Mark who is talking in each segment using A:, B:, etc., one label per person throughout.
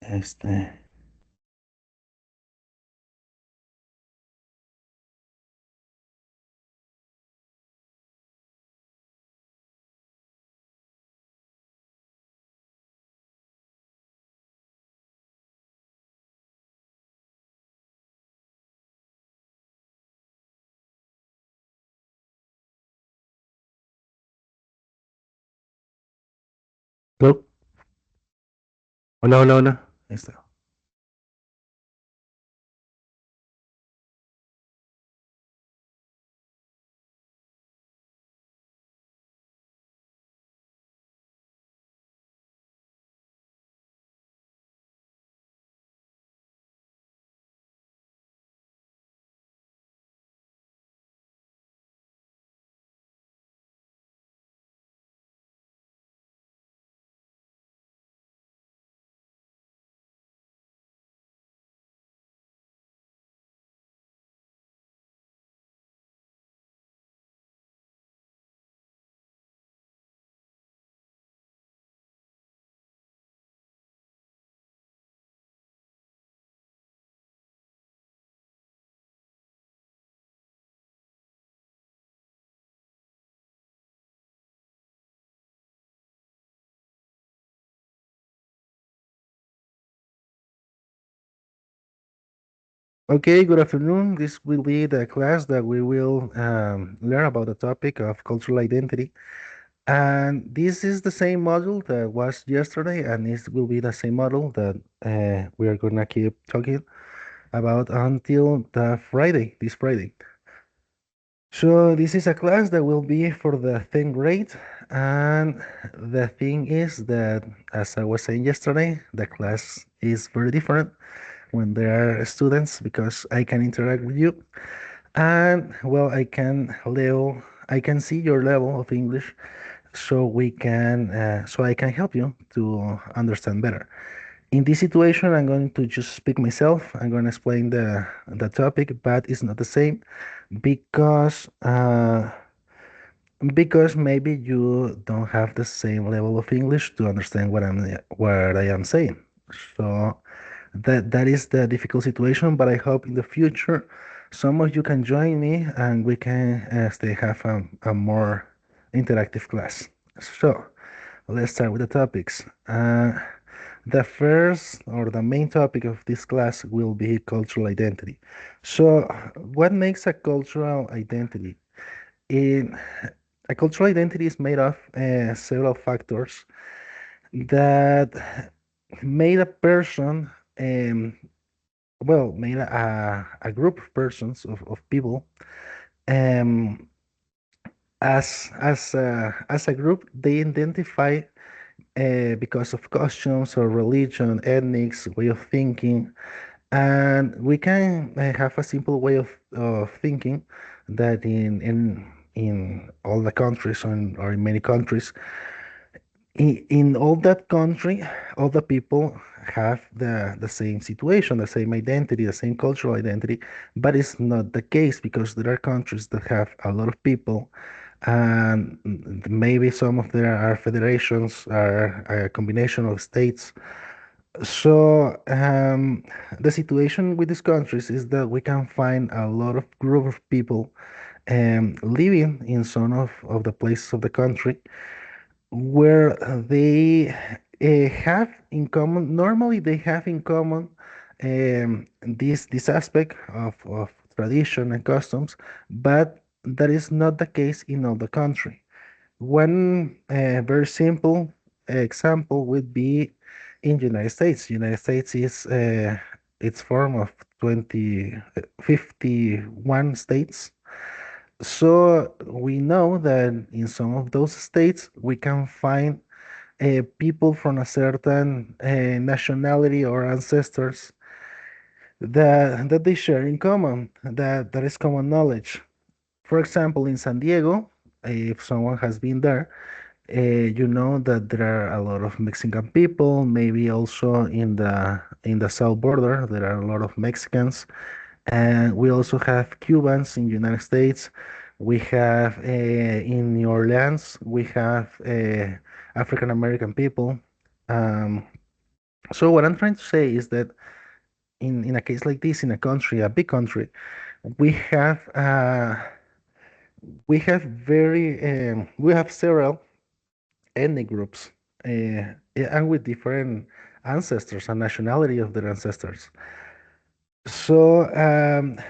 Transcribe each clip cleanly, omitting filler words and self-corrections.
A: Este, hello. Hola, hola, hola. Ahí está. Okay, good afternoon. This will be the class that we will learn about the topic of cultural identity. And this is the same module that was yesterday, and this will be the same model that we are gonna keep talking about until the Friday, this Friday. So this is a class that will be for the 10th grade, and the thing is that, as I was saying yesterday, the class is very different when there are students because I can interact with you, and well, I can see your level of English, so I can help you to understand better. In this situation, I'm going to just speak myself. I'm going to explain the topic, but it's not the same because maybe you don't have the same level of English to understand what I am saying. So that is the difficult situation, but I hope in the future some of you can join me and we can stay have a more interactive class. So let's start with the topics. The first or the main topic of this class will be cultural identity. So, what makes a cultural identity? In a cultural identity is made of several factors that made a person, made a group of persons of people, um, as a group, they identify because of costumes or religion, ethnics, way of thinking, and we can have a simple way of thinking that in all the countries or in many countries, in all that country, all the people have the same situation, the same identity, the same cultural identity, but it's not the case because there are countries that have a lot of people and maybe some of them are federations, are a combination of states. So the situation with these countries is that we can find a lot of group of people living in some of the places of the country where they have in common. Normally, they have in common this aspect of tradition and customs, but that is not the case in all the country. One very simple example would be in United States. United States is its form of 51 states. So we know that in some of those states we can find people from a certain nationality or ancestors that they share in common, that is common knowledge. For example, in San Diego, if someone has been there, you know that there are a lot of Mexican people, maybe also in the south border, there are a lot of Mexicans, and we also have Cubans in the United States. We have in New Orleans, we have African American people. Um, So what I'm trying to say is that in a case like this, in a country, a big country, we have uh, we have several ethnic groups, and with different ancestors and nationality of their ancestors. So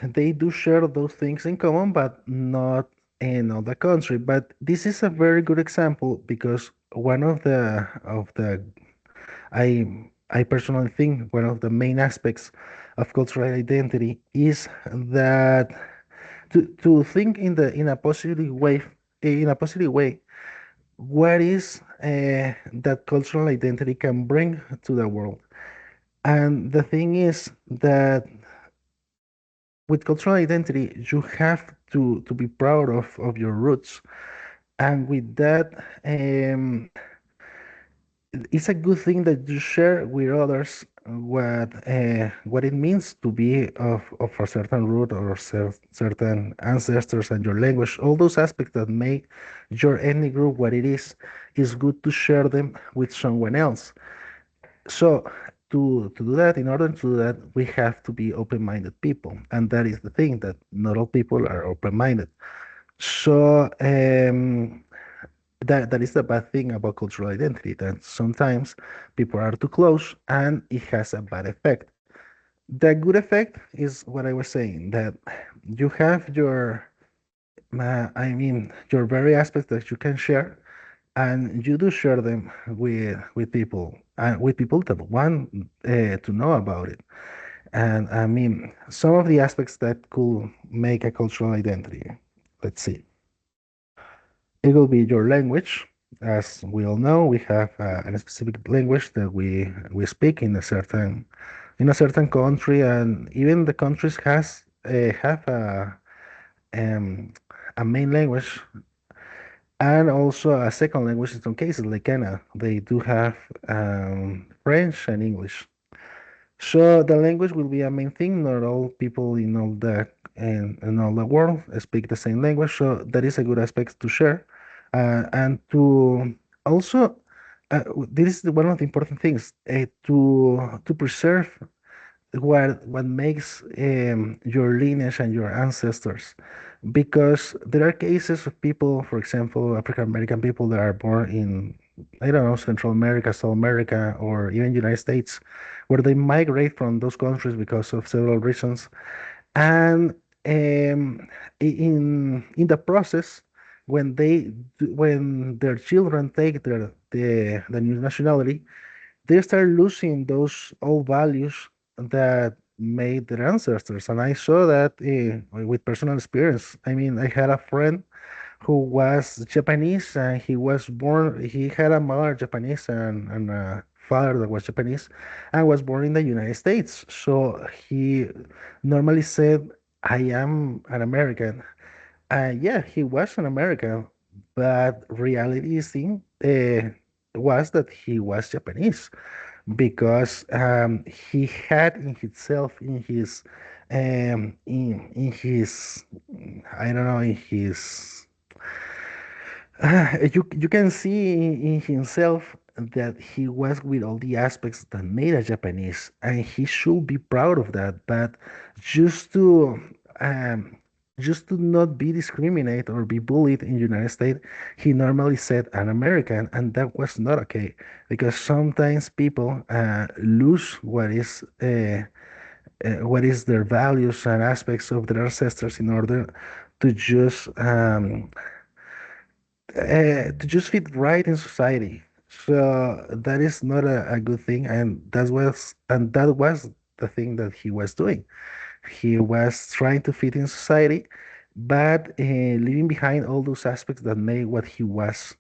A: they do share those things in common, but not in all the country. But this is a very good example because one of the I personally think one of the main aspects of cultural identity is that to think in a positive way, what is that cultural identity can bring to the world. And the thing is that with cultural identity, you have to be proud of your roots. And with that, it's a good thing that you share with others what it means to be of a certain root or certain ancestors and your language. All those aspects that make your ethnic group what it is good to share them with someone else. So to do that, in order to do that, we have to be open-minded people, and that is the thing that not all people are open-minded. So that is the bad thing about cultural identity, that sometimes people are too close and it has a bad effect. The good effect is what I was saying, that you have your very aspects that you can share, and you do share them with people and with people that want to know about it. And I mean, some of the aspects that could make a cultural identity. Let's see. It will be your language. As we all know, we have a specific language that we speak in a certain country, and even the countries has have um, a main language and also a second language in some cases, like Canada. They do have French and English. So the language will be a main thing. Not all people in all the world speak the same language, so that is a good aspect to share, and to also this is one of the important things to preserve what makes your lineage and your ancestors, because there are cases of people, for example, African American people that are born in, I don't know, Central America, South America, or even United States, where they migrate from those countries because of several reasons, and in the process, when their children take the new nationality, they start losing those old values that made their ancestors. And I saw that with personal experience. I mean, I had a friend who was Japanese, and he had a mother Japanese and a father that was Japanese and was born in the United States. So he normally said, I am an American. Yeah, he was an American, but reality was that he was Japanese because he had in himself, in his, I don't know, in his, you can see in himself that he was with all the aspects that made a Japanese, and he should be proud of that. But just to um, just to not be discriminated or be bullied in the United States, he normally said an American, and that was not okay because sometimes people lose what is their values and aspects of their ancestors in order to just fit right in society. So that is not a good thing, and that was the thing that he was doing. He was trying to fit in society, but leaving behind all those aspects that made what he was.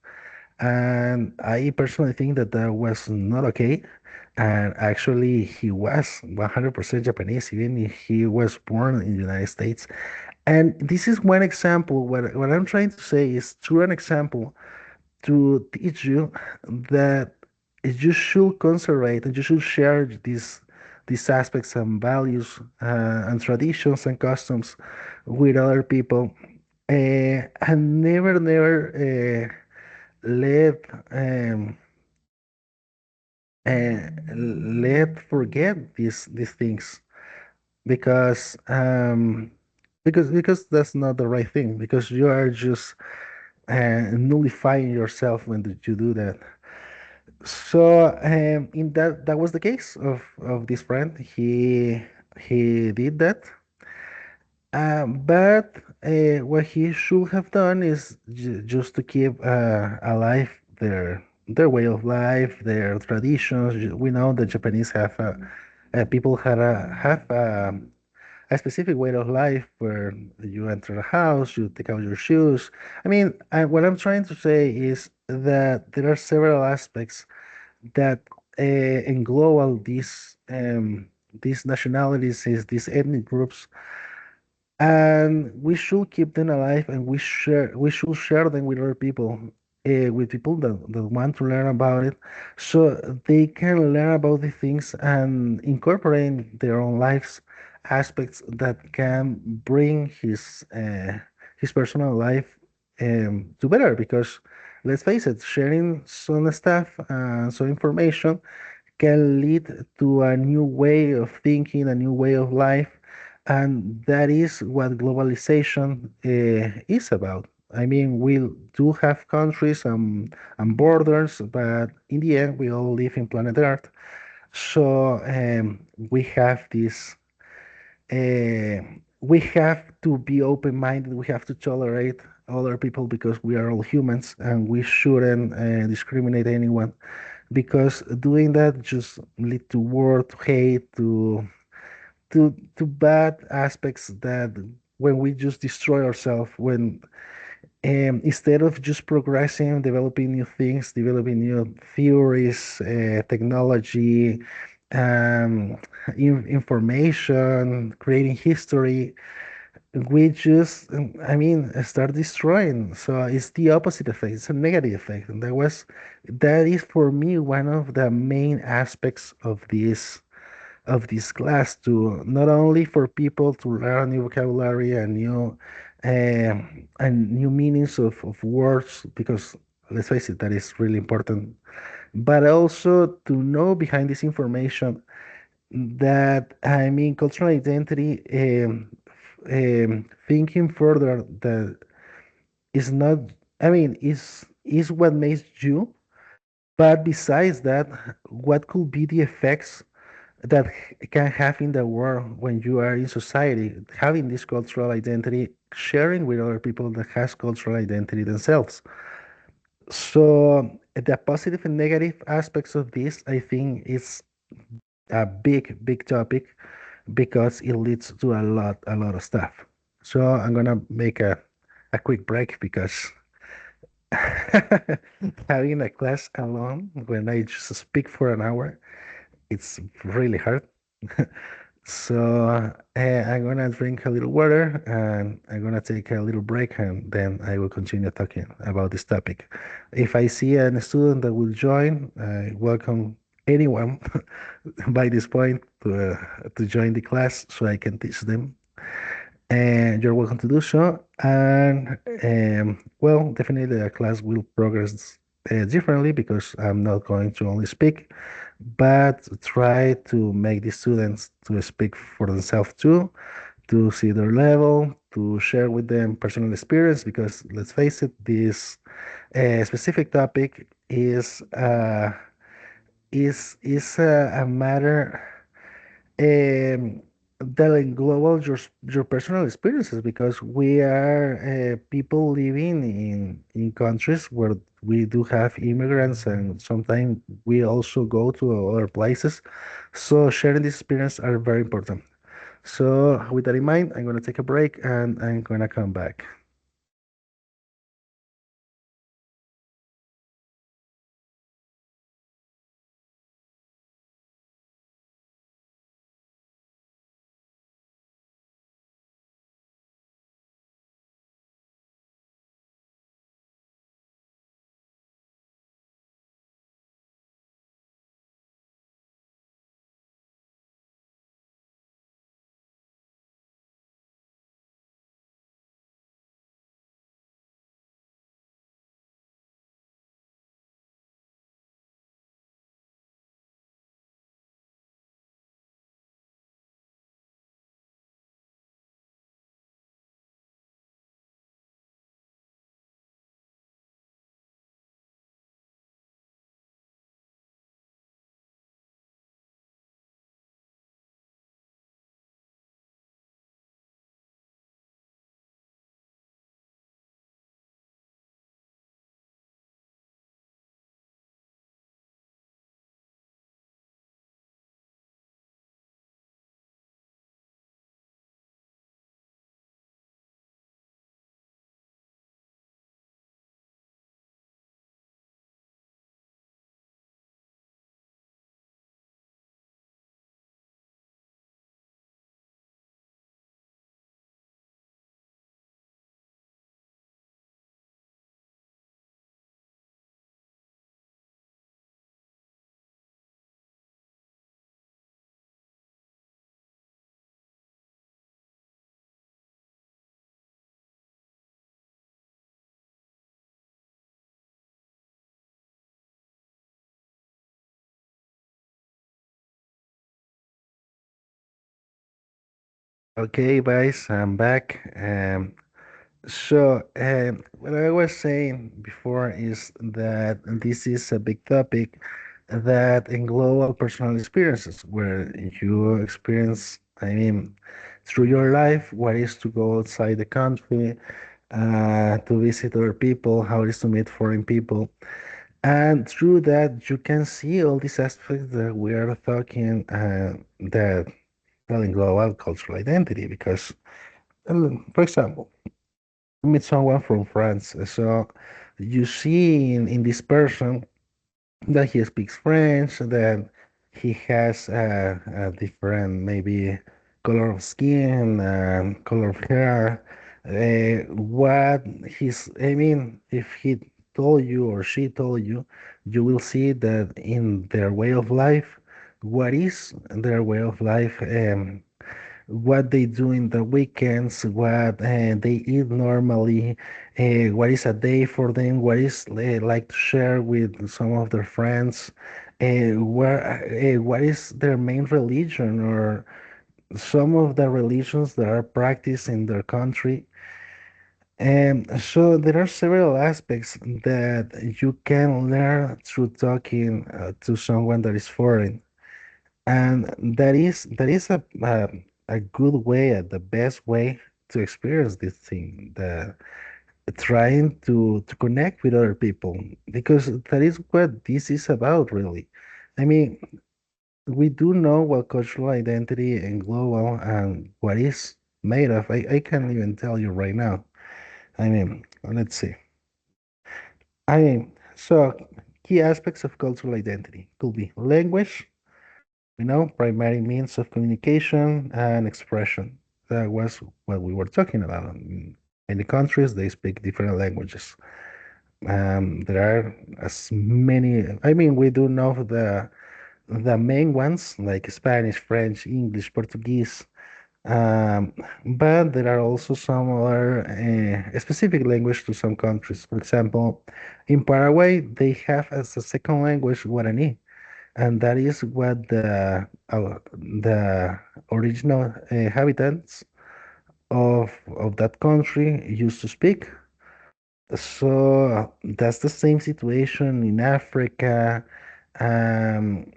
A: And I personally think that that was not okay. And actually, he was 100% Japanese, even if he was born in the United States. And this is one example. What I'm trying to say is through an example to teach you that you should conserve and you should share these aspects and values and traditions and customs with other people, and never let let forget these things because because that's not the right thing because you are just nullifying yourself when you do that. So in that was the case of this friend. He did that, but what he should have done is just to keep alive their way of life, their traditions. We know the Japanese have people have a specific way of life where you enter a house, you take out your shoes. I mean, what I'm trying to say is that there are several aspects that englobe all these nationalities, these ethnic groups, and we should keep them alive, and we should share them with people that want to learn about it, so they can learn about the things and incorporate in their own lives aspects that can bring his personal life to better. Because let's face it, sharing some stuff and some information can lead to a new way of thinking, a new way of life, and that is what globalization is about. I mean, we do have countries and borders, but in the end, we all live in planet Earth. So we have this. We have to be open-minded. We have to tolerate other people because we are all humans, and we shouldn't discriminate anyone because doing that just lead to war, to hate, to bad aspects that when we just destroy ourselves, when instead of just progressing, developing new things, developing new theories, technology, um, information, creating history, we just, I mean, start destroying. So it's the opposite effect. It's a negative effect. And that is for me one of the main aspects of this class, to not only for people to learn new vocabulary and new meanings of words, because let's face it, that is really important, but also to know behind this information that, I mean, cultural identity, thinking further, that is not, I mean, is what makes you, but besides that, what could be the effects that can have in the world when you are in society, having this cultural identity, sharing with other people that has cultural identity themselves. So the positive and negative aspects of this, I think, is a big topic because it leads to a lot of stuff. So I'm gonna make a quick break because having a class alone when I just speak for an hour, it's really hard. So I'm gonna drink a little water and I'm gonna take a little break and then I will continue talking about this topic. If I see a student that will join, I welcome anyone by this point to join the class so I can teach them. And you're welcome to do so. And well, definitely the class will progress differently because I'm not going to only speak, but try to make the students to speak for themselves too, to see their level, to share with them personal experience. Because let's face it, this specific topic is a matter um, that global your personal experiences, because we are people living in countries where we do have immigrants, and sometimes we also go to other places. So sharing this experience are very important. So with that in mind, I'm going to take a break and I'm going to come back. Okay, guys, I'm back. What I was saying before is that this is a big topic that in global personal experiences, where you experience, I mean, through your life, what is to go outside the country, to visit other people, how it is to meet foreign people. And through that, you can see all these aspects that we are talking, that well, in global cultural identity, because, for example, meet someone from France. So you see in this person that he speaks French, that he has a different maybe color of skin, color of hair. What he's, I mean, if he told you or she told you, you will see that in their way of life, what is their way of life, what they do in the weekends, what they eat normally, what is a day for them, what is like to share with some of their friends, what is their main religion or some of the religions that are practiced in their country. And so there are several aspects that you can learn through talking to someone that is foreign. And that is a good way, the best way to experience this thing, the trying to connect with other people, because that is what this is about, really. I mean, we do know what cultural identity and global and what is made of. I can't even tell you right now. I mean, let's see. So key aspects of cultural identity could be language, primary means of communication and expression. That was what we were talking about. In many countries, they speak different languages. There are as many. I mean, we do know the main ones like Spanish, French, English, Portuguese. Um, but there are also some other specific language to some countries. For example, in Paraguay, they have as a second language Guarani, and that is what the original inhabitants of that country used to speak. So that's the same situation in Africa, even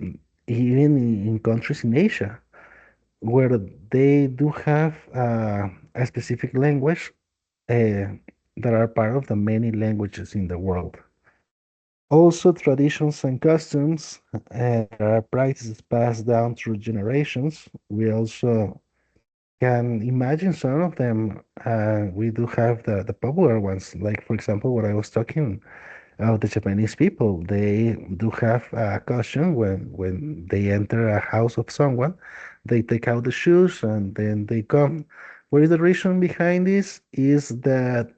A: in countries in Asia, where they do have a specific language uh, that are part of the many languages in the world. Also, traditions and customs that are practices passed down through generations. We also can imagine some of them. We do have the popular ones, like, for example, what I was talking of the Japanese people. They do have a custom when they enter a house of someone, they take out the shoes and then they come. What is the reason behind this? Is that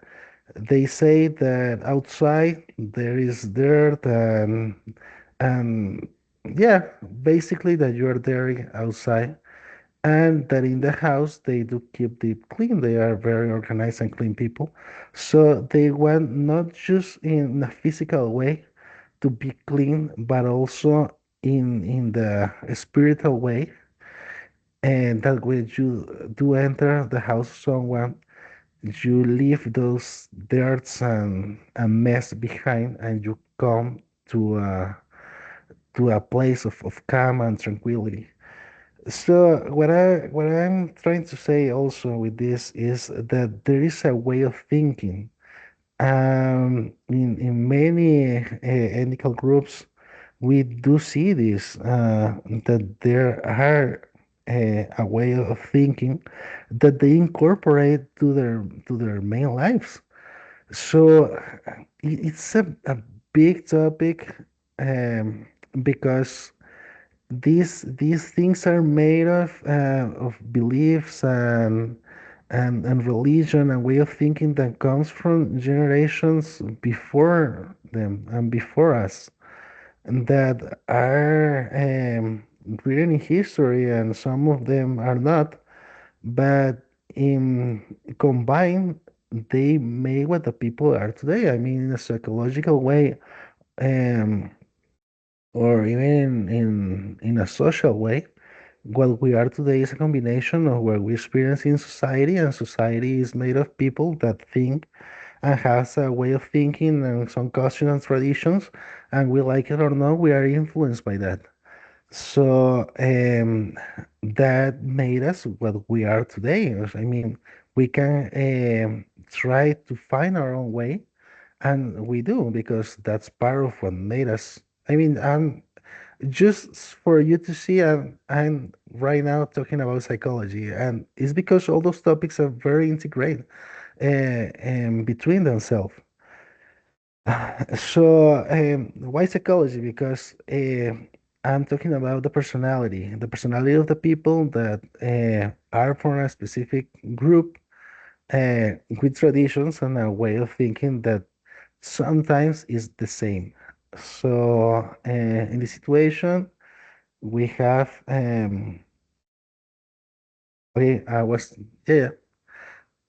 A: they say that outside there is dirt and yeah, basically that you are dirty outside, and that in the house they do keep it clean. They are very organized and clean people. So they want not just in a physical way to be clean, but also in the spiritual way. And that when you do enter the house of someone, you leave those dirts and mess behind, and you come to a place of calm and tranquility. So what I'm trying to say also with this is that there is a way of thinking. In many ethical groups, we do see this, that there are a way of thinking that they incorporate to their main lives. So it's a big topic, because these things are made of beliefs and religion and way of thinking that comes from generations before them and before us, and that are written in history, and some of them are not, but in combined they make what the people are today. I mean, in a psychological way, um, or even in a social way. what we are today is a combination of what we experience in society, and society is made of people that think and has a way of thinking and some customs and traditions, and we like it or not, we are influenced by that. So that made us what we are today. I mean, we can try to find our own way, and we do because that's part of what made us. I mean, just for you to see, I'm right now talking about psychology, and it's because all those topics are very integrated between themselves. So, why psychology? Because I'm talking about the personality of the people that are from a specific group with traditions and a way of thinking that sometimes is the same. So, in this situation, we have, okay, yeah, yeah.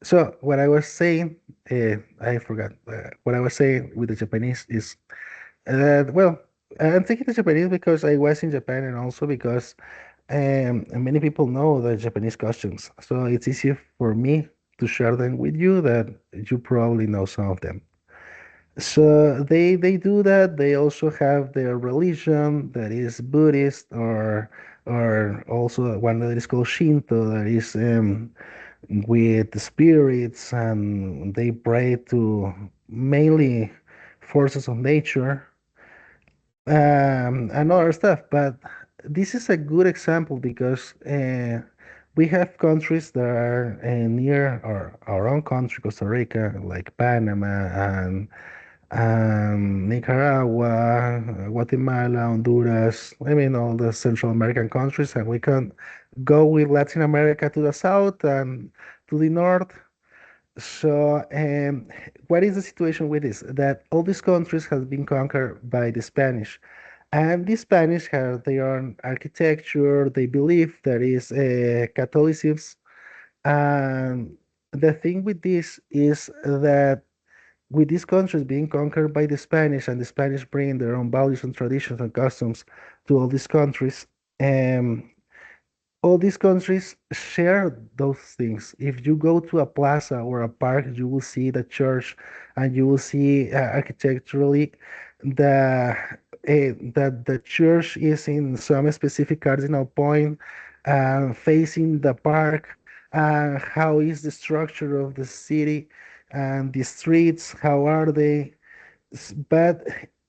A: So, what I was saying, I forgot. What I was saying with the Japanese is well, I'm thinking the Japanese because I was in Japan and also because many people know the Japanese costumes. So it's easier for me to share them with you that you probably know some of them. So they do that. They also have their religion that is Buddhist or also one that is called Shinto that is with the spirits, and they pray to mainly forces of nature and other stuff. But this is a good example because we have countries that are near our own country, Costa Rica, like Panama and Nicaragua, Guatemala, Honduras. I mean, all the Central American countries, and we can go with Latin America to the south and to the north. So, what is the situation with this? That all these countries have been conquered by the Spanish, and the Spanish have their own architecture. They believe there is Catholicism, and the thing with this is that with these countries being conquered by the Spanish and the Spanish bringing their own values and traditions and customs to all these countries, um, all these countries share those things. If you go to a plaza or a park, you will see the church, and you will see architecturally the that the church is in some specific cardinal point, facing the park. How is the structure of the city and the streets? How are they? But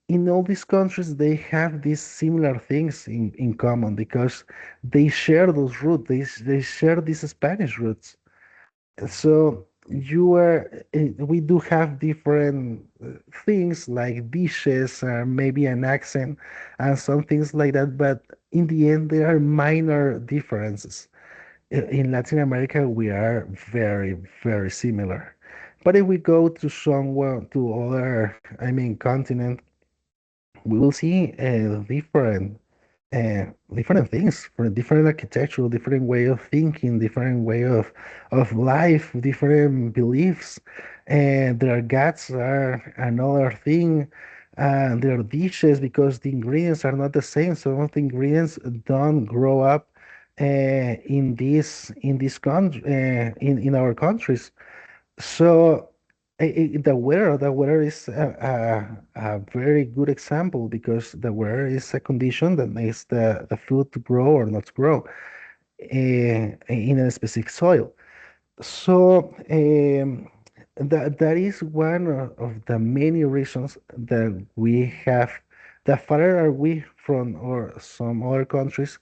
A: in all these countries, they have these similar things in common because they share those roots. They share these Spanish roots. So we do have different things like dishes or maybe an accent and some things like that. But in the end, there are minor differences. In Latin America, we are very, very similar. But if we go to somewhere to other, I mean, continent, we will see different things, for different architectural, different way of thinking, different way of life, different beliefs, and their guts are another thing, and their dishes because the ingredients are not the same. Some of the ingredients don't grow up in this country in our countries. So the weather is a very good example because the weather is a condition that makes the food to grow or not to grow in a specific soil. So that is one of the many reasons that we have, the farther are we from or some other countries,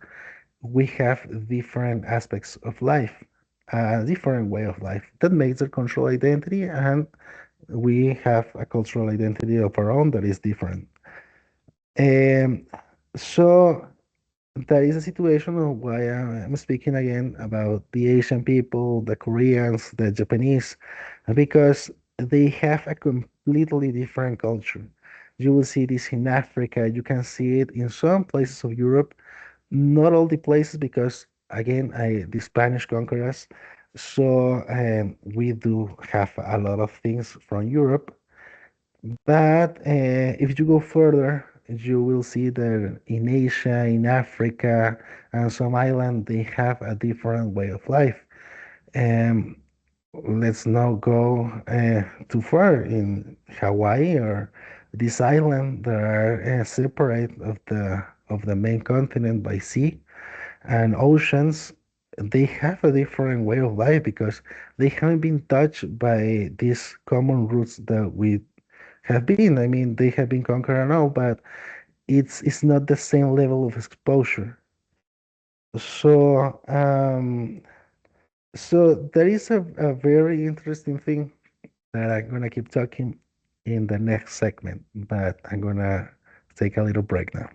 A: we have different aspects of life, a different way of life that makes a cultural identity, and we have a cultural identity of our own that is different. Um, so that is a situation of why I'm speaking again about the Asian people, the Koreans, the Japanese, because they have a completely different culture. You will see this in Africa, you can see it in some places of Europe, not all the places because again, the Spanish conquered us. So we do have a lot of things from Europe, but if you go further, you will see that in Asia, in Africa, and some island, they have a different way of life. Um, let's not go too far in Hawaii or this island that are separate of the main continent by sea and oceans. They have a different way of life because they haven't been touched by these common roots that we have been. I mean, they have been conquered and all, but it's not the same level of exposure. So so there is a very interesting thing that I'm gonna keep talking in the next segment, but I'm gonna take a little break now.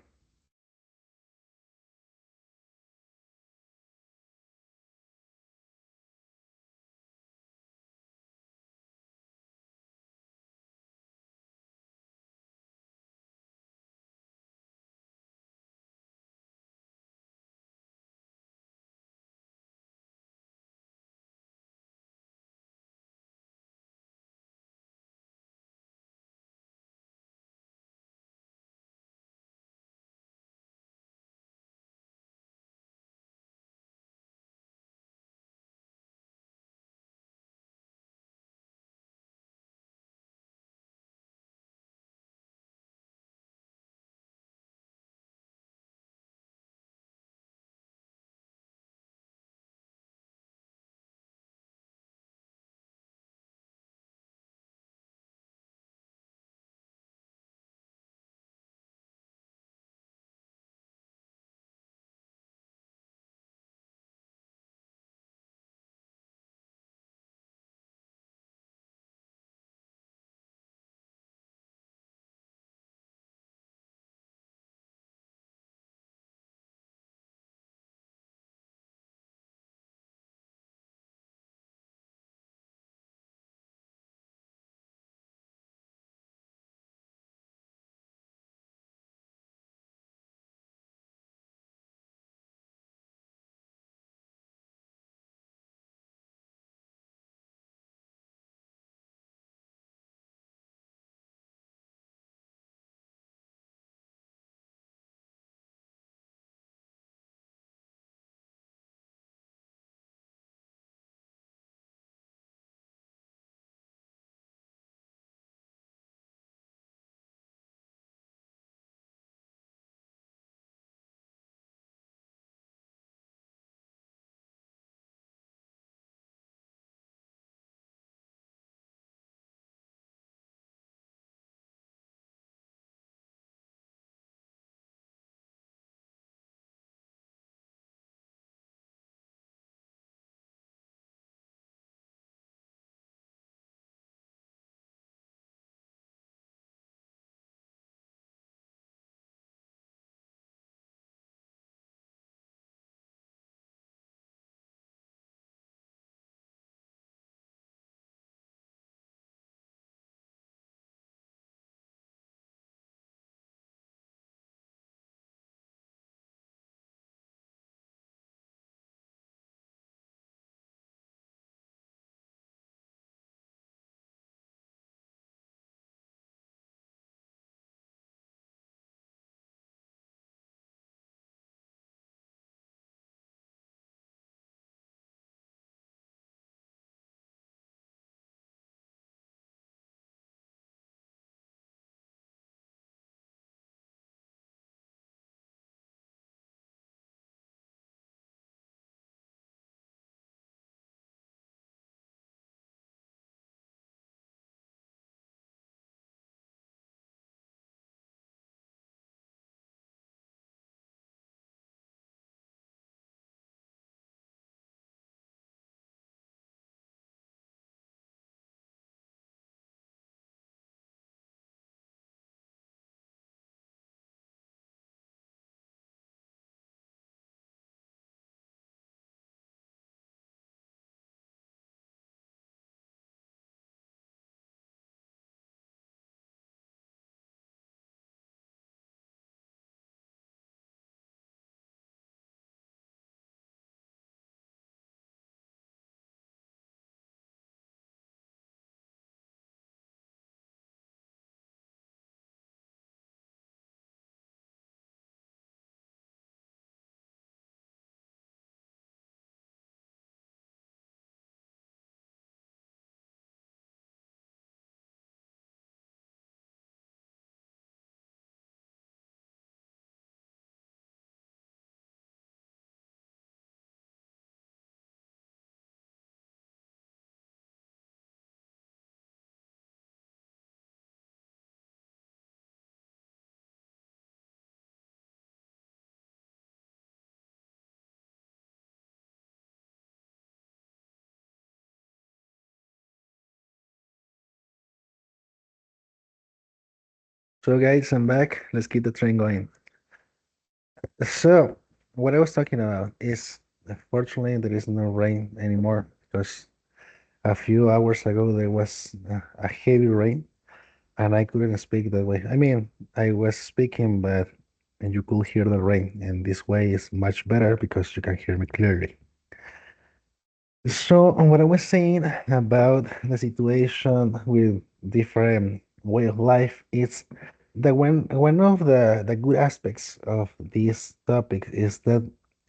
A: So, guys, I'm back. Let's keep the train going. So, what I was talking about is, fortunately, there is no rain anymore because a few hours ago there was a heavy rain and I couldn't speak that way. I mean, I was speaking, but and you could hear the rain, and this way is much better because you can hear me clearly. So, on what I was saying about the situation with different way of life, it's that one of the good aspects of this topic is that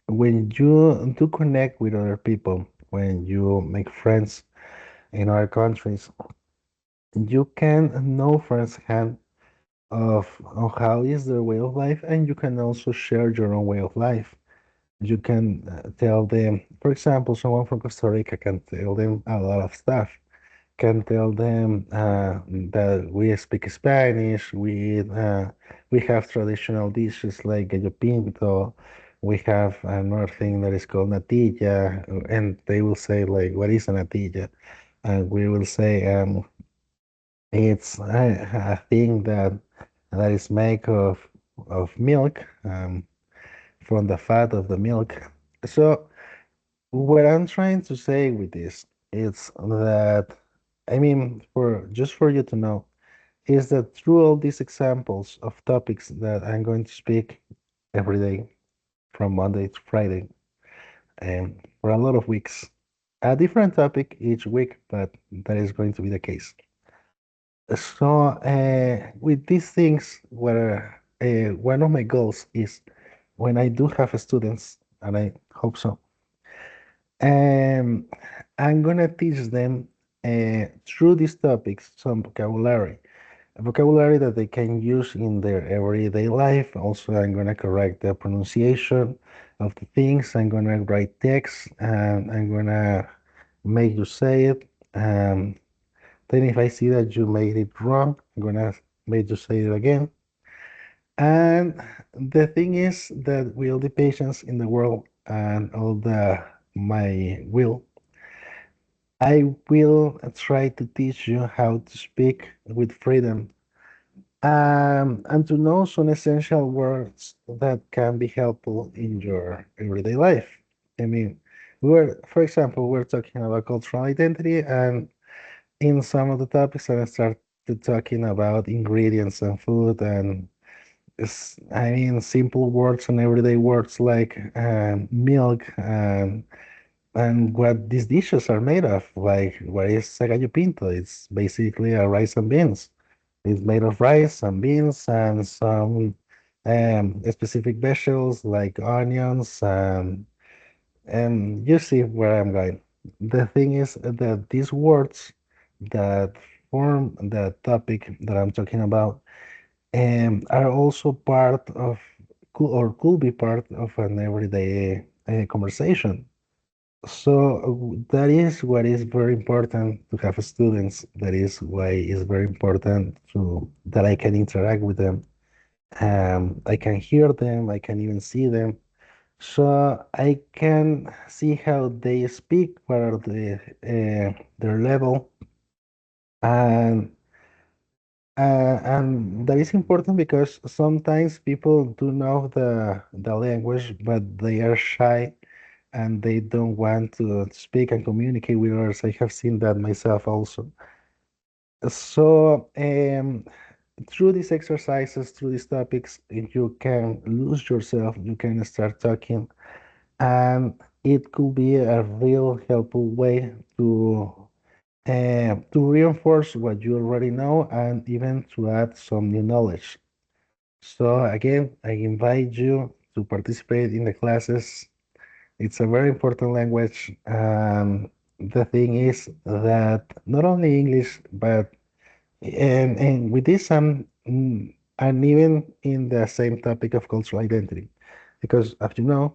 A: when you do connect with other people, when you make friends in other countries, you can know firsthand of how is their way of life, and you can also share your own way of life. You can tell them, for example, someone from Costa Rica can tell them a lot of stuff. Can tell them that we speak Spanish, we have traditional dishes like gallo pinto, we have another thing that is called natilla, and they will say like, what is a natilla? And we will say it's a thing that is made of milk, from the fat of the milk. So what I'm trying to say with this is that, I mean, for just for you to know, is that through all these examples of topics that I'm going to speak every day from Monday to Friday, and for a lot of weeks, a different topic each week, but that is going to be the case. So, with these things, where one of my goals is when I do have students, and I hope so, um, I'm gonna teach them through these topics some vocabulary, a vocabulary that they can use in their everyday life. Also, I'm gonna correct the pronunciation of the things. I'm gonna write text, and I'm gonna make you say it. Then if I see that you made it wrong, I'm gonna make you say it again. And the thing is that with all the patience in the world and all the my will, I will try to teach you how to speak with freedom, and to know some essential words that can be helpful in your everyday life. I mean, for example, we're talking about cultural identity, and in some of the topics, I started talking about ingredients and food, and I mean, simple words and everyday words like milk and what these dishes are made of. Like, what is a gallo pinto? It's basically a rice and beans. It's made of rice and beans and some specific vegetables like onions, and you see where I'm going. The thing is that these words that form the topic that I'm talking about are also part of, could be part of an everyday conversation. So that is what is very important to have students. That is why it's very important to that I can interact with them. I can hear them. I can even see them. So I can see how they speak, what are their level, and and that is important because sometimes people do know the language, but they are shy and they don't want to speak and communicate with others. I have seen that myself also. So, through these exercises, through these topics, you can lose yourself, you can start talking, and it could be a real helpful way to reinforce what you already know and even to add some new knowledge. So, again, I invite you to participate in the classes. It's a very important language. The thing is that not only English, but and with this, I'm even in the same topic of cultural identity, because as you know,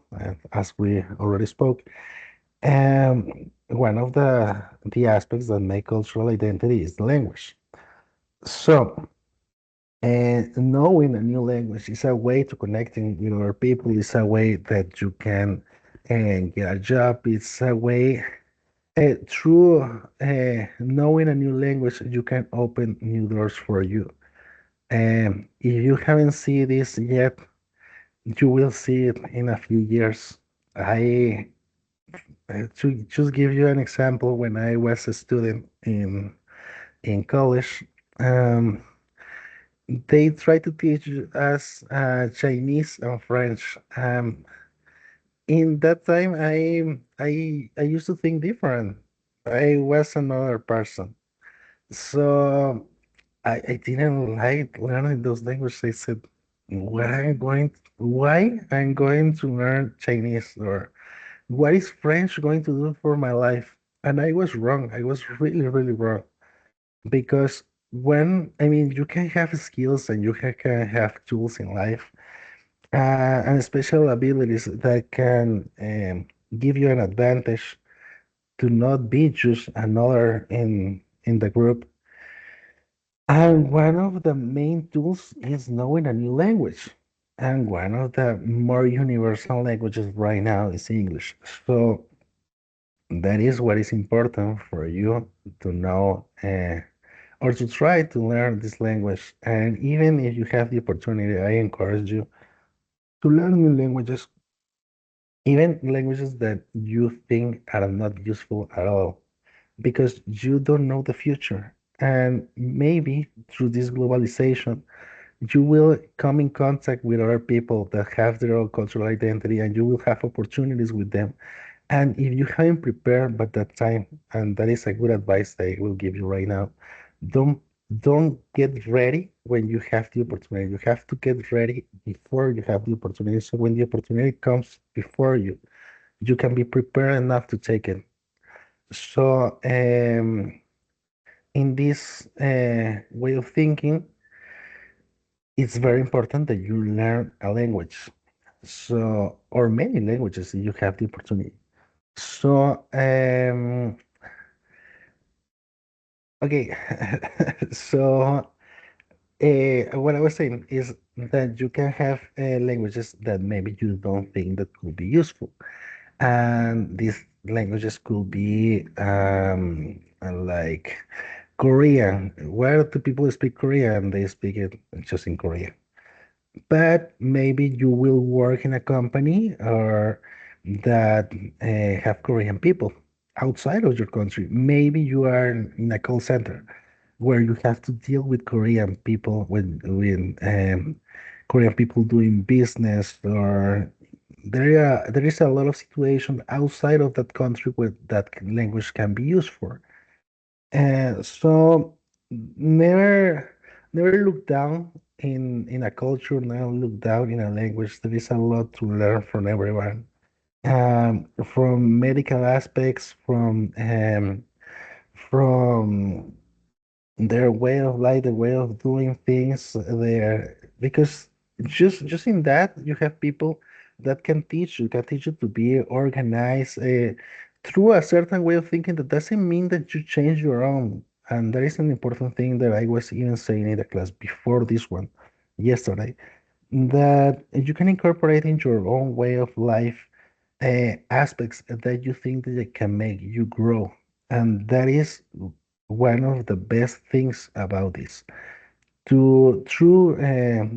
A: as we already spoke, one of the aspects that make cultural identity is the language. So, and knowing a new language is a way to connecting with other people. It's a way that you can get a job. It's a way through knowing a new language, you can open new doors for you. If you haven't seen this yet, you will see it in a few years. I to just give you an example, when I was a student in college, um, they tried to teach us Chinese and French. In that time, I used to think different. I was another person, so I didn't like learning those languages. I said, why I'm going to learn Chinese, or what is French going to do for my life? And I was wrong. I was really, really wrong. Because I mean, you can have skills and you can have tools in life, and special abilities that can give you an advantage to not be just another in the group. And one of the main tools is knowing a new language. And one of the more universal languages right now is English. So that is what is important for you to know, or to try to learn this language. And even if you have the opportunity, I encourage you to learn new languages, even languages that you think are not useful at all, because you don't know the future. And maybe through this globalization, you will come in contact with other people that have their own cultural identity, and you will have opportunities with them. And if you haven't prepared by that time, and that is a good advice I will give you right now, don't don't get ready when you have the opportunity. You have to get ready before you have the opportunity. So when the opportunity comes before you, you can be prepared enough to take it. So in this way of thinking, it's very important that you learn a language. So, or many languages if you have the opportunity. So, okay. So, what I was saying is that you can have languages that maybe you don't think that could be useful. And these languages could be like Korean. Where do people speak Korean? They speak it just in Korea. But maybe you will work in a company or that have Korean people outside of your country. Maybe you are in a call center where you have to deal with Korean people, with Korean people doing business, or there is a lot of situation outside of that country where that language can be used for. So never never look down in a culture, never look down in a language. There is a lot to learn from everyone. From medical aspects, from their way of life, their way of doing things there, because just in that you have people that can teach you to be organized through a certain way of thinking. That doesn't mean that you change your own. And that is an important thing that I was even saying in the class before this one yesterday, that you can incorporate in your own way of life aspects that you think that it can make you grow. And that is one of the best things about this. To through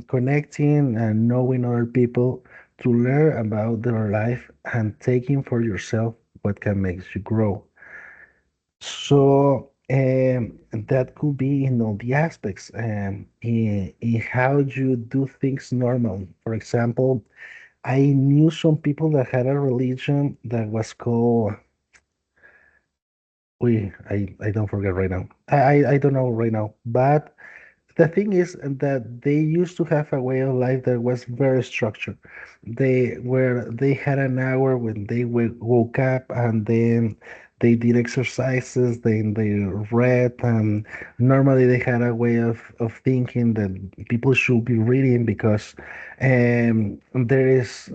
A: connecting and knowing other people, to learn about their life and taking for yourself what can make you grow. So that could be in all the aspects, in how you do things normally. For example, I knew some people that had a religion that was called, I don't forget right now. I don't know right now. But the thing is that they used to have a way of life that was very structured. They had an hour when they woke up, and then they did exercises, then they read, and normally they had a way of thinking that people should be reading because there is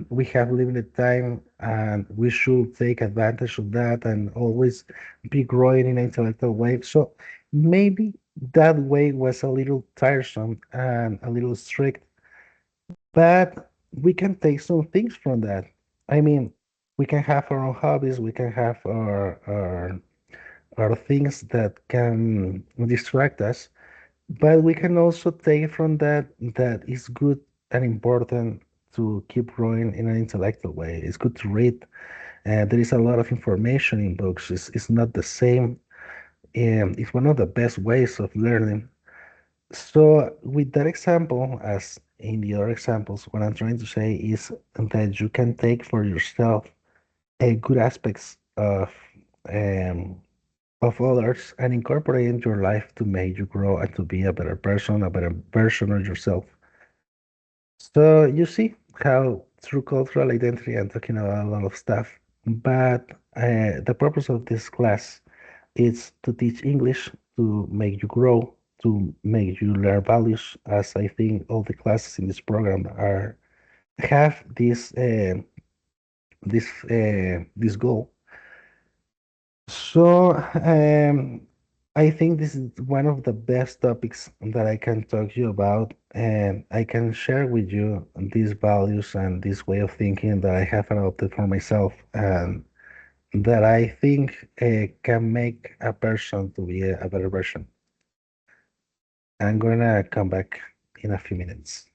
A: we have limited time, and we should take advantage of that and always be growing in an intellectual way. So maybe that way was a little tiresome and a little strict, but we can take some things from that. I mean, we can have our own hobbies, we can have our things that can distract us, But we can also take from that that it's good and important to keep growing in an intellectual way. It's good to read. There is a lot of information in books. It's not the same. It's one of the best ways of learning. So, with that example, as in the other examples, what I'm trying to say is that you can take for yourself good aspects um, of others and incorporate into your life to make you grow and to be a better person, a better version of yourself. So you see how through cultural identity I'm talking about a lot of stuff, but the purpose of this class is to teach English, to make you grow, to make you learn values, as I think all the classes in this program are have this goal. So I think this is one of the best topics that I can talk to you about, and I can share with you these values and this way of thinking that I have adopted for myself, and that I think can make a person to be a better version. I'm gonna come back in a few minutes.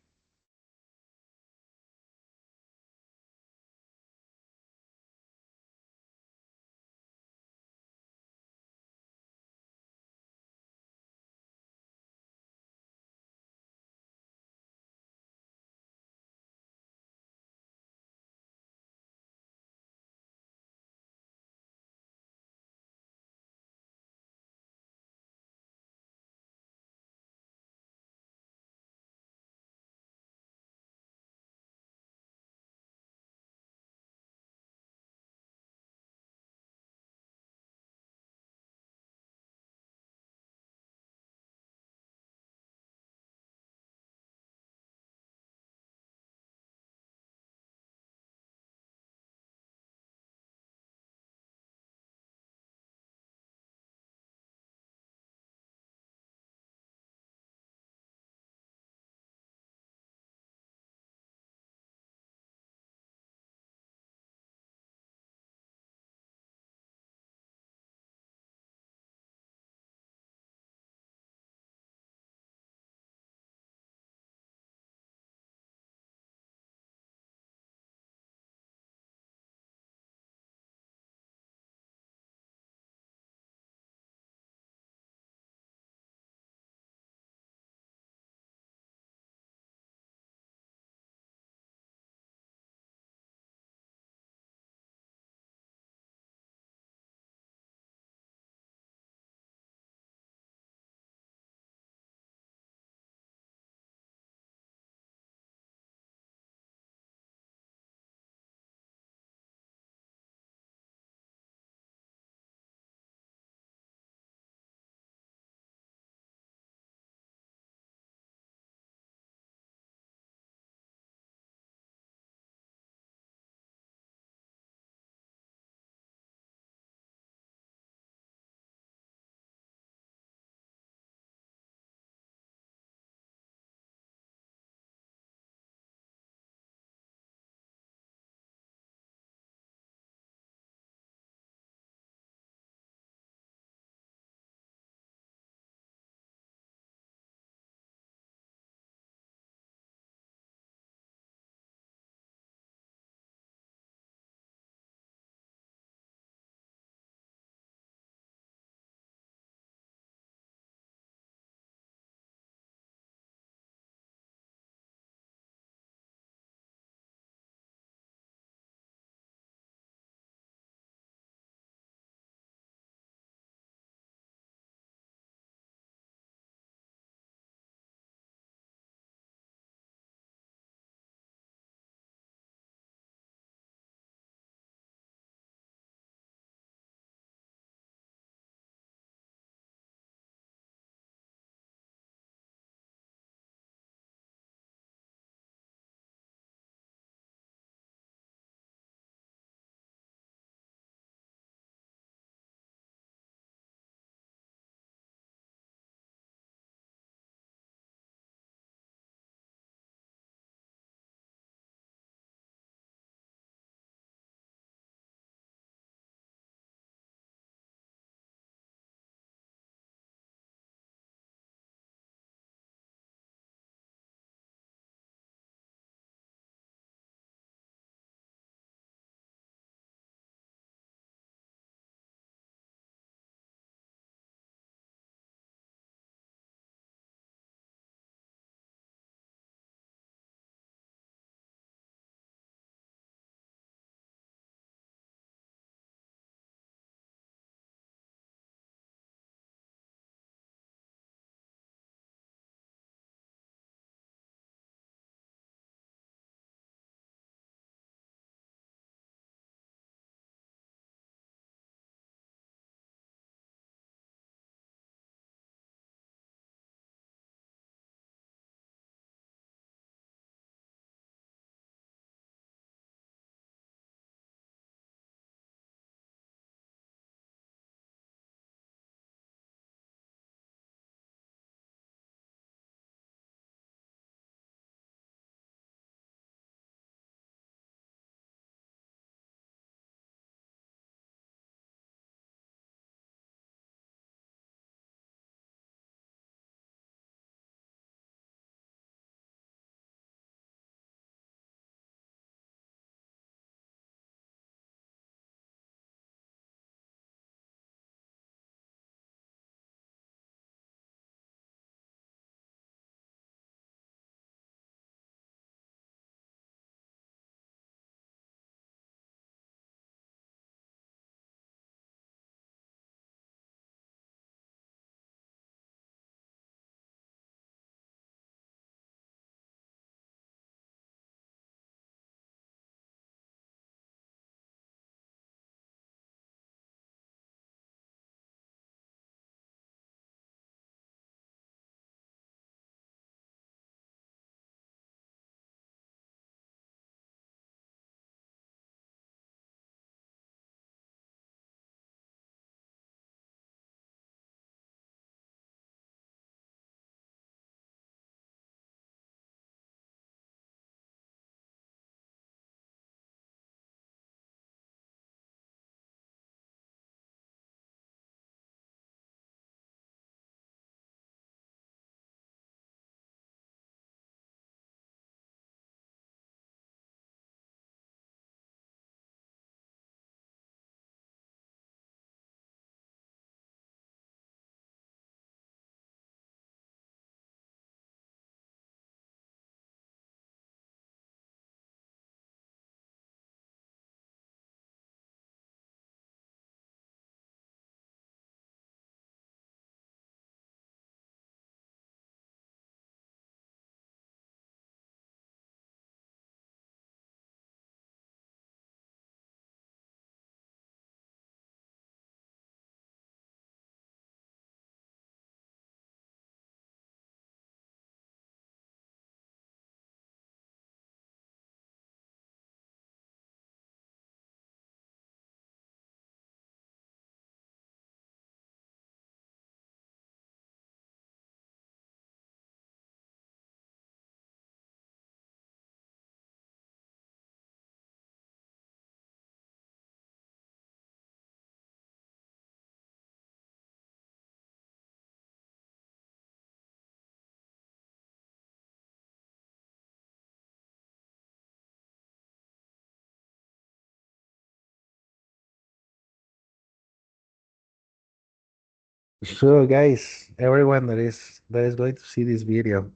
A: So, guys, everyone that is going to see this video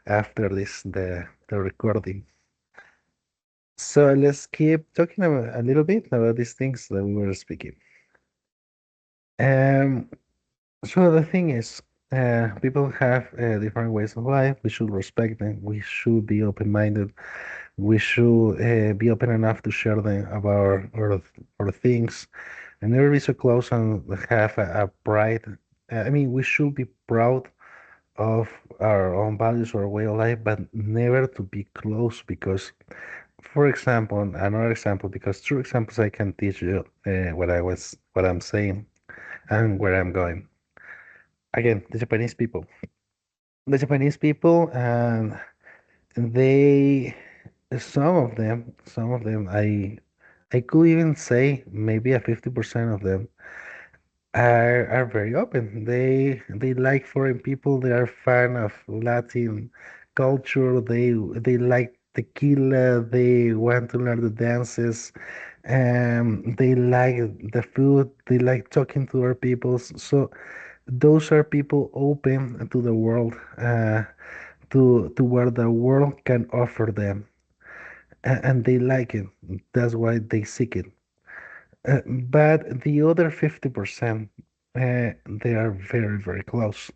A: after the recording. So let's keep talking about a little bit about these things that we were speaking. Um, so the thing is, people have different ways of life. We should respect them. We should be open-minded. We should be open enough to share them about our things and never be so close and have a pride. I mean, we should be proud of our own values or way of life, but never to be close because, for example, another example, because through examples I can teach you what I'm saying and where I'm going. Again, the Japanese people, and they, some of them, I could even say maybe a 50% of them are very open. They like foreign people. They are fan of Latin culture. They like tequila. They want to learn the dances. They like the food. They like talking to other people. So those are people open to the world, to what the world can offer them, and they like it. That's why they seek it. But the other 50%, they are very, very close.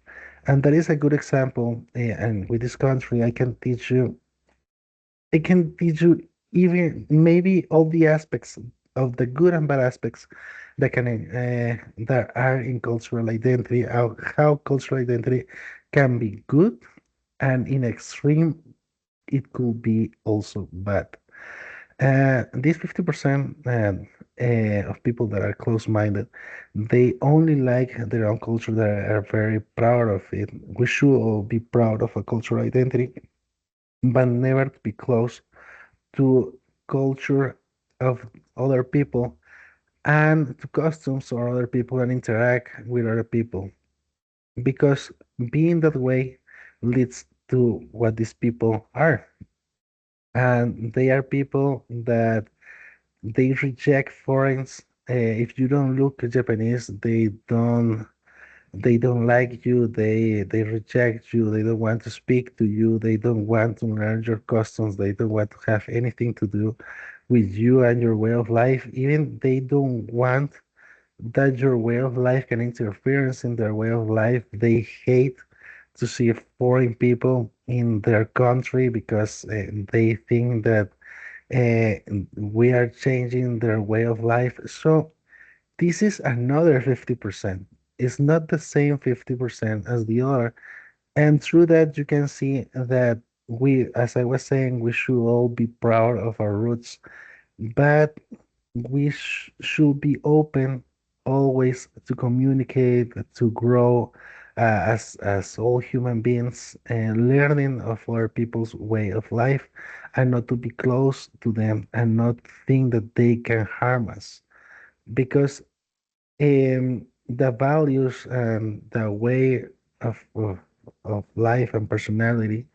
A: And that is a good example. And with this country, I can teach you even maybe all the aspects of the good and bad aspects that are in cultural identity, how cultural identity can be good, and in extreme, it could be also bad. These 50% of people that are close-minded, they only like their own culture, that are very proud of it. We should all be proud of a cultural identity, but never to be close to culture of other people and to customs or other people and interact with other people. Because being that way leads to what these people are. And they are people that they reject foreigners. If you don't look Japanese, they don't like you. They reject you. They don't want to speak to you. They don't want to learn your customs. They don't want to have anything to do with you and your way of life. Even they don't want that your way of life can interference in their way of life. They hate to see foreign people in their country because they think that we are changing their way of life. So this is another 50%. It's not the same 50% as the other. And through that, you can see that we, as I was saying, we should all be proud of our roots, but we should be open always to communicate, to grow as all human beings, and learning of other people's way of life, and not to be close to them and not think that they can harm us. Because the values and the way of life and personality,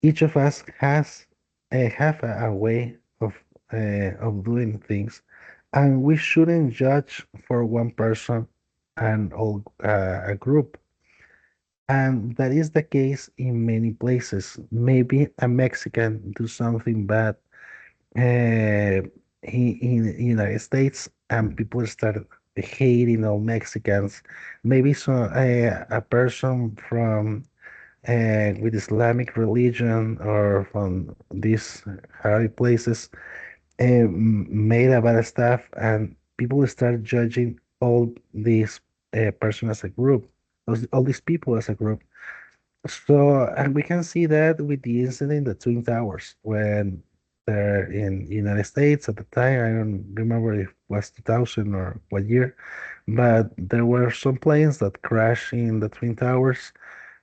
A: each of us has have a way of doing things, and we shouldn't judge for one person and all a group. And that is the case in many places. Maybe a Mexican do something bad in the United States, and people start hating all Mexicans. Maybe a person from with Islamic religion or from these Arabic places made a bad stuff, and people start judging all these person as a group, all these people as a group. So, and we can see that with the incident in the Twin Towers when they're in United States at the time. I don't remember if it was 2000 or what year, but there were some planes that crashed in the Twin Towers.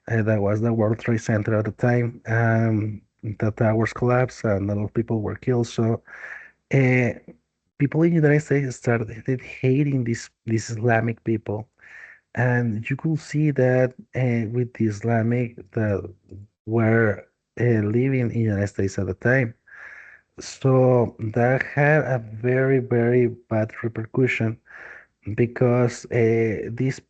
A: That was the World Trade Center at the time. The towers collapsed and a lot of people were killed. So, uh, people in the United States started hating these Islamic people, and you could see that with the Islamic that were living in the United States at the time. So that had a very, very bad repercussion because these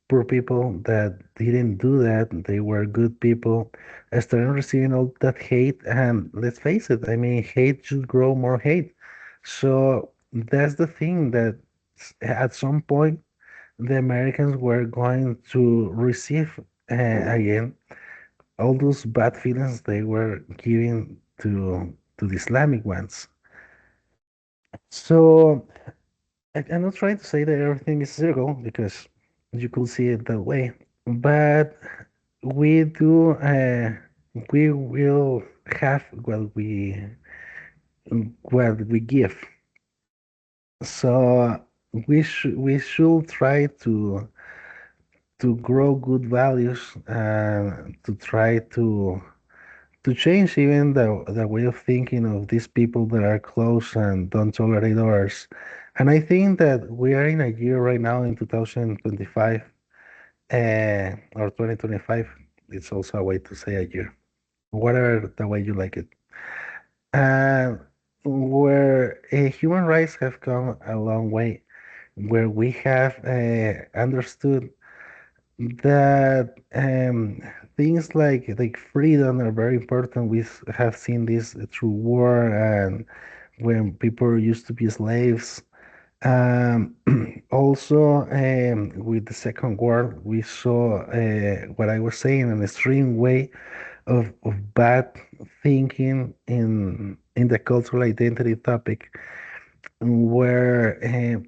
A: poor people that didn't do that, they were good people, started receiving all that hate. And let's face it, I mean, hate should grow more hate. So that's the thing that at some point the Americans were going to receive again all those bad feelings they were giving to the Islamic ones. So I'm not trying to say that everything is zero because you could see it that way, but we do we will have what we give. So we should try to grow good values and to try to change even the way of thinking of these people that are close and don't tolerate others. And I think that we are in a year right now in 2025 or 2025. It's also a way to say a year, whatever the way you like it. And where human rights have come a long way, where we have understood that things like freedom are very important. Have seen this through war and when people used to be slaves. Also, with the Second World, we saw what I was saying, an extreme way of bad thinking in the cultural identity topic, where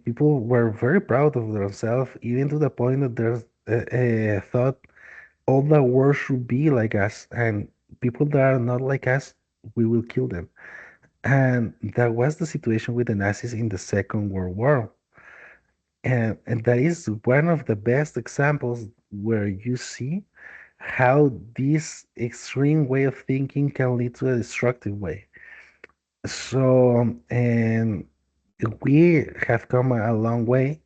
A: people were very proud of themselves, even to the point that there's thought all the world should be like us, and people that are not like us, we will kill them. And that was the situation with the Nazis in the Second World War. And that is one of the best examples where you see how this extreme way of thinking can lead to a destructive way. So, and we have come a long way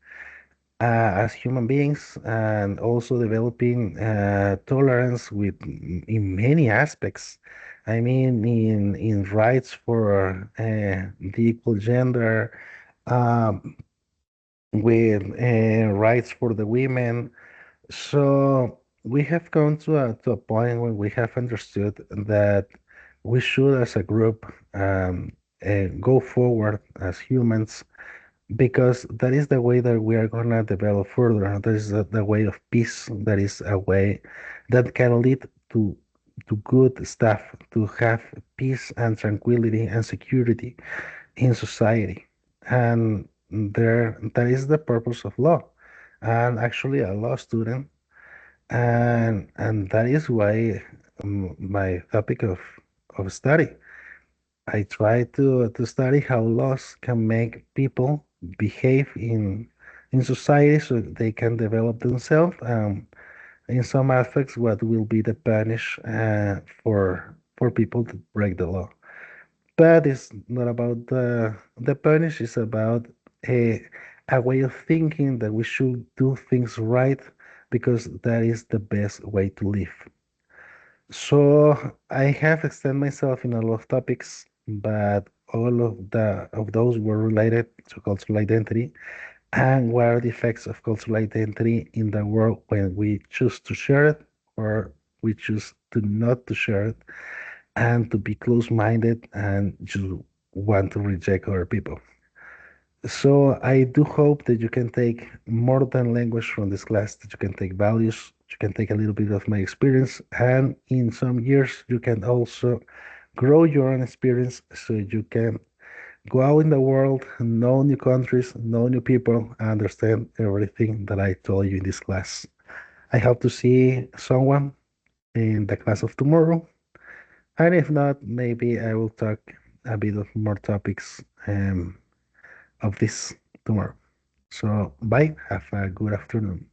A: as human beings and also developing tolerance in many aspects. I mean, in rights for the equal gender, um, with rights for the women. So we have come to a point where we have understood that we should, as a group, go forward as humans because that is the way that we are going to develop further. That is the way of peace. That is a way that can lead to good stuff, to have peace and tranquility and security in society. And that is the purpose of law. I'm actually a law student, and that is why my topic of study. I try to study how laws can make people behave in society so they can develop themselves. In some aspects, what will be the punish for people that break the law. But it's not about the punish. It's about a way of thinking that we should do things right because that is the best way to live. So I have extended myself in a lot of topics, but all of those were related to cultural identity and what are the effects of cultural identity in the world when we choose to share it or we choose to not to share it and to be close-minded and just want to reject other people. So I do hope that you can take more than language from this class, that you can take values, you can take a little bit of my experience, and in some years you can also grow your own experience so you can go out in the world, know new countries, know new people, and understand everything that I told you in this class. I hope to see someone in the class of tomorrow, and if not, maybe I will talk a bit of more topics of this tomorrow. So, bye. Have a good afternoon.